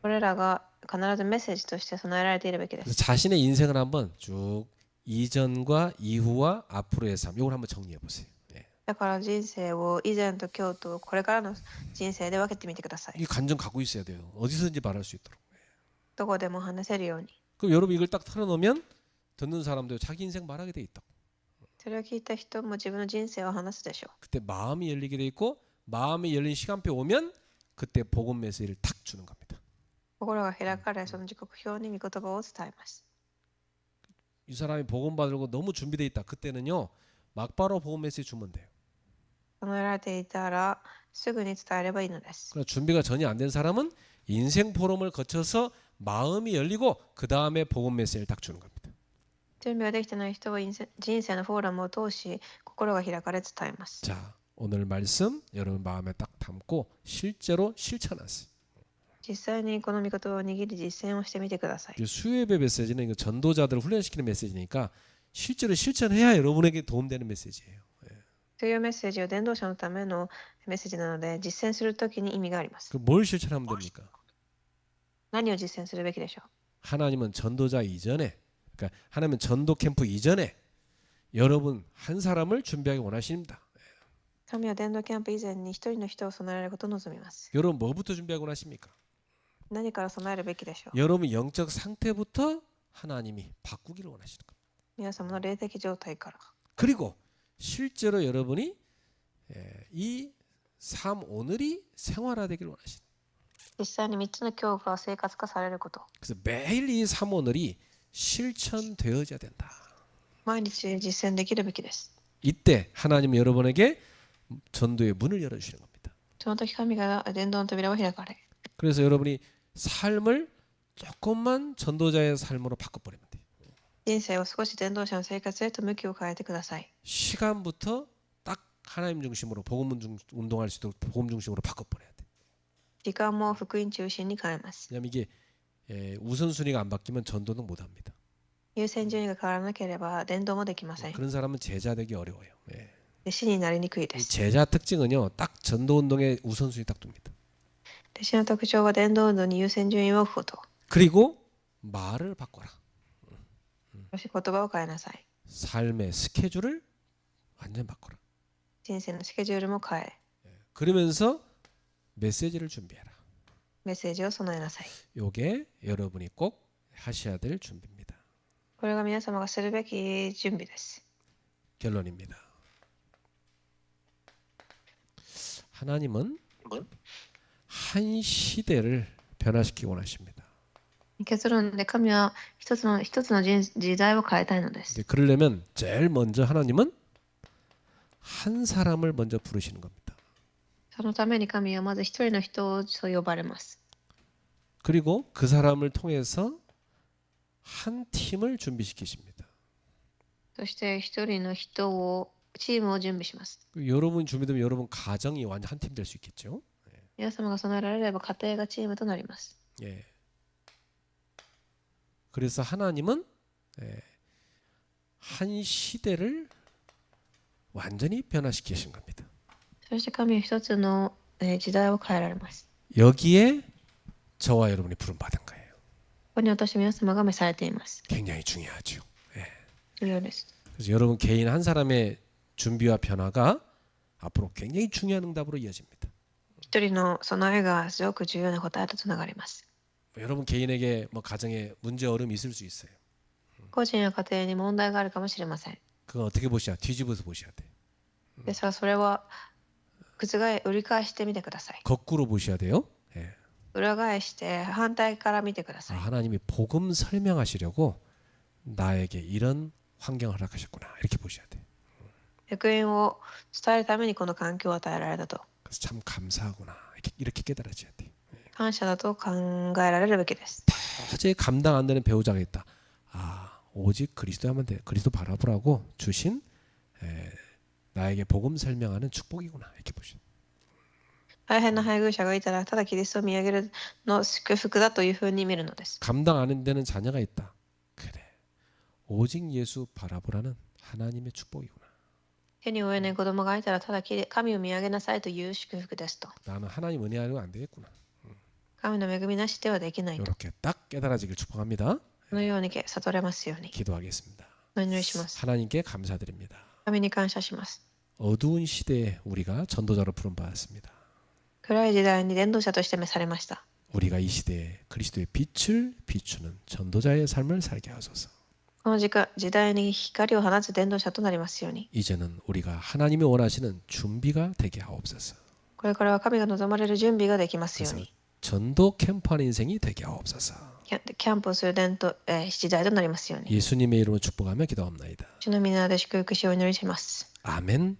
これらが必ずメッセージとして備えられているべきで 그래서 す。 자신의 인생을 한번 쭉 이전과 이후와 앞으로의 삶, 이걸 한번 정리해 보세요. 예. だから人生を以前と今日とこれからの人生で分けてみてください。 이 간증 갖고 있어야 돼요. 어디서든지 말할 수 있도록. どこでも話せるように。 그럼 여러분 이걸 딱 털어놓으면 듣는 사람도 자기 인생 말하게 돼 있다. それを聞いた人も自分の人生を話すでしょう。 그때 마음이 열리게 돼 있고 마음이 열린 시간표 오면 그때 복음 메시지를 탁 주는 겁니다. 心が開かれ、その時刻表に御言葉を伝えます。 이 사람이 복음 받으려고 너무 준비돼 있다. 그때는요 막바로 복음 메시지 주면 돼요. 備えられていたらすぐに伝えればいいのです。 그러나 준비가 전혀 안 된 사람은 인생 포럼을 거쳐서 마음이 열리고 그 다음에 복음 메시지를 딱 주는 겁니다. 準備ができてない人は人生のフォーラムを通し心が開かれ伝えます。 자, 오늘 말씀 여러분 마음에 딱 담고 실제로 실천하세요. 実際にこの御言葉を握り実践をしてみてください。 이 수요예배 메시지는 이거 전도자들을 훈련시키는 메시지니까 실제로 실천해야 여러분에게 도움되는 메시지예요. というメッセージは伝道者のためのメッセージなので実践するときに意味があります。 그 뭘 실천하면 됩니까? 何を実践するべきでしょう。 하나님은 전도자 이전에, 그러니까 하나님은 전도 캠프 이전에 여러분 한 사람을 준비하기 원하십니다. 神は伝道キャンプ以前に一人の人を備えられることを望みます。 여러분 뭐부터 준비하기 원하십니까? 何から備えるべきでしょう。 여러분 영적 상태부터 하나님이 바꾸기를 원하시는 겁니다. 皆様の霊的状態から。 그리고 실제로 여러분이 이 삶 오늘이 생활화되기를 원하시는. 実際に3つの教科が生活化されること。 그래서 매일 이 삶 오늘이 실천되어져야 된다. 毎日実践できるべきです。 이때 하나님은 여러분에게 전도의 문을 열어주시는 겁니다. その時神が伝道の扉を開かれ。 그래서 여러분이 삶을 조금만 전도자의 삶으로 바꿔버리면 돼요. 人生を少し伝道者の生活へと向きを変えてください。 시간부터 딱 하나님 중심으로 복음 운동할 수 있도록 복음 중심으로 바꿔버려야 돼. 時間も福音中心に変えます。 왜냐하면 이게 우선순위가 안 바뀌면 전도는 못합니다. 優先順位が変わらなければ伝道もできません。 그런 사람은 제자 되기 어려워요. 弟子になりにくいで 이 す。 제자 특징은요, 딱 전도 운동의 우선순위 딱 둡니다. 弟子の特徴は伝道運動に優先順位を置くこと。 그리고 말을 바꿔라. そして言葉を変えなさい。 삶의 스케줄을 완전 바꿔라. 人生のスケジュールも変え、 그러면서 메시지를 준비해라. メッセージを備えなさい。 요게 여러분이 꼭 하셔야 될 준비입니다. これが皆様がするべき準備です。 결론입니다. 하나님은 한 시대를 변화시키기 원하십니다. 結論で神は一つの時代を変えたいのです。 이제 그러려면 제일 먼저 하나님은 한 사람을 먼저 부르시는 겁니다. そのために神はまず一人の人をそう呼ばれます。 그리고 그 사람을 통해서 한 팀을 준비시키십니다. そして一人の人をチームを準備します。 여러분 준비되면 여러분 가정이 완전 한 팀 될 수 있겠죠? 皆様が備えられれば家庭がチームとなります。 예. 그래서 하나님은 한 시대를 완전히 변화시키신 겁니다. そして神は一つの時代を変えられます。 여기에 저와 여러분이 부름받은 거예요. ここに私皆様が召されています。 굉장히 중요하죠. 重要です。 그래서 여러분 개인 한 사람의 준비와 변화가 앞으로 굉장히 중요한 응답으로 이어집니다. 一人の備えがすごく重要な答えとつながります。 여러분 개인에게 뭐 가정에 문제 어려움이 있을 수 있어요. 個人や家庭に問題があるかもしれません。 그건 어떻게 보셔야 뒤집어서 보셔야 돼. ですからそれは売り返してみてください。 거꾸로 보셔야 돼요. 예. 裏返して反対から見てくだ 아, さい。 하나님이 복음 설명하시려고 나에게 이런 환경을 허락하셨구나 이렇게 보셔야 돼. 福音を伝えるためにこの環境を与えられたと。 그래서 참 감사하구나 이렇게 깨달아져야 돼. 感謝だと考えられるべきです。 도저히 감당 안 되는 배우자가 있다. 아 오직 그리스도야만 돼. 그리스도 바라보라고 주신 나에게 복음 설명하는 축복이구나 이렇게 보셔. 大変な配偶者がいたらただキリストを見上げるの祝福だというふうに見るのです。 감당 안 되는 자녀가 있다. 그래. 오직 예수 바라보라는 하나님의 축복이구나. 手に負えない子供がいたらただ神を見上げなさいという祝福ですと。 나는 하나님 은혜 아니면 안 되겠구나. 神の恵みなしではできないと。 이렇게 딱 깨달아지길 축복합니다. このように悟れますように。 기도하겠습니다. お祈りします。 하나님께 감사드립니다. 神に感謝します。 어두운 시대에 우리가 전도자로 부름받았습니다. 暗い時代に伝道者として召されました。 우리가 이 시대에 그리스도의 빛을 비추는 전도자의 삶을 살게 하소서. この時代に光を放つ伝道者となりますように。 이제는 우리가 하나님이 원하시는 준비가 되게 하옵소서. これからは神が望まれる準備ができますよう 그래서 に。 전도 캠프하는 인생이 되게 하옵소서. キャンプをする時代となりますように。 예수님의 이름으로 축복하며 기도합나이다. 主の皆で祝福しお祈りします。 아멘.